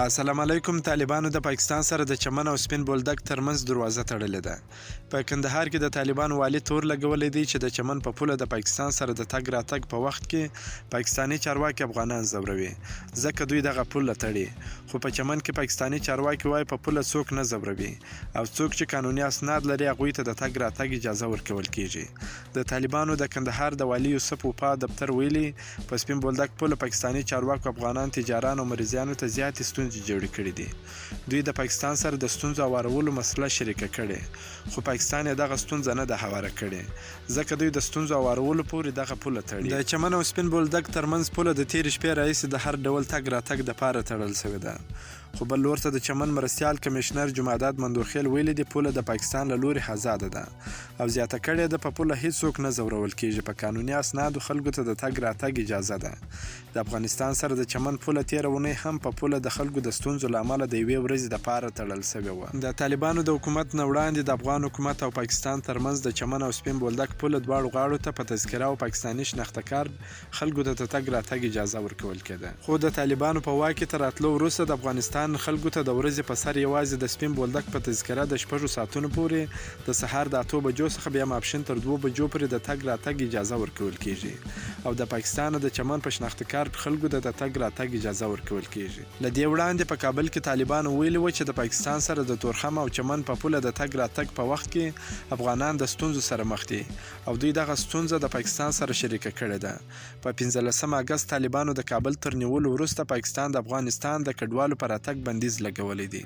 السلام علیکم. طالبانو د پاکستان سره د چمن او سپین بولدک ترمنځ دروازه تړلې ده. په کندهار کې د طالبانو والي تور لګولی دی چې د چمن په پوله د پاکستان سره د تګ راتګ په وخت کې پاکستاني چارواکي افغانان ځوروي ځکه دوی دغه پوله تړي. خو په چمن کې پاکستاني چارواکي وایي په پوله څوک نه ځوروي او څوک چې قانوني اسناد لري هغوی ته د تګ راتګ اجازه ورکول کیږي. د طالبانو د کندهار د والي یوسف وفا دفتر ویلي په سپین بولدک پوله پاکستاني چارواکو افغانان تجاران او مریضانو ته زیاتې ستونزې جوړې کړې دي. دوی د پاکستان سره د ستونزو هوارولو مسله شریکه کړې خو پاکستان یې دغه ستونزه نه ده هواره کړې ځکه دوی د ستونزو هوارولو پورې دغه پوله تړي. د چمن او سپین بولدک ترمنځ پوله د تېرې شپې راهیسې د هر ډول تګ راتګ دپاره تړل سوې ده. خو بل لور ته د چمن مرستیال کمشنر جمعداد مندوخیل ویلي دي پوله د پاکستان له لورې آزاده ده او زیاته کړې ده په پوله هیڅوک نه ځورول کیږي. په قانوني اسنادو خلکو ته د تګ راتګ اجازه ده. د افغانستان سره د چمن پوله تېره اونۍ هم په پوله د خلکو د ستونزو له امله د یوې ورځې دپاره تړل سوې وه. د طالبانو د حکومت نه وړاندې د افغان حکومت او پاکستان ترمنځ د چمن او سپین بولدک پوله دواړو غاړو ته په تذکره او پاکستاني شناخته کارت خلکو ته د تګ راتګ اجازه ورکول کېده. خو د طالبانو په واک کې تر راتلو وروسته د افغانستان خلکو ته د ورځې په سر یوازې د سپین بولدک په تذکره د 6 ساعتونو پورې د سهار د 8 بجو څخه بیا ماپښین تر 2 بجو پورې د تګ راتګ اجازه ورکول کیږي او د پاکستان د چمن په شناخته کارت خلکو ته د تګ راتګ اجازه ورکول کیږي. له دې وړاندې په کابل کې طالبانو ویلي و چې د پاکستان سره د تورخم او چمن په پوله د تګ راتګ په وخت کې افغانان د ستونزو سره مخ دي او دوی دغه ستونزه د پاکستان سره شریکه کړې ده. په 15 اګست طالبانو د کابل تر نیولو وروسته پاکستان د افغانستان د کډوالو پر راتګ بندیز لګولی دی.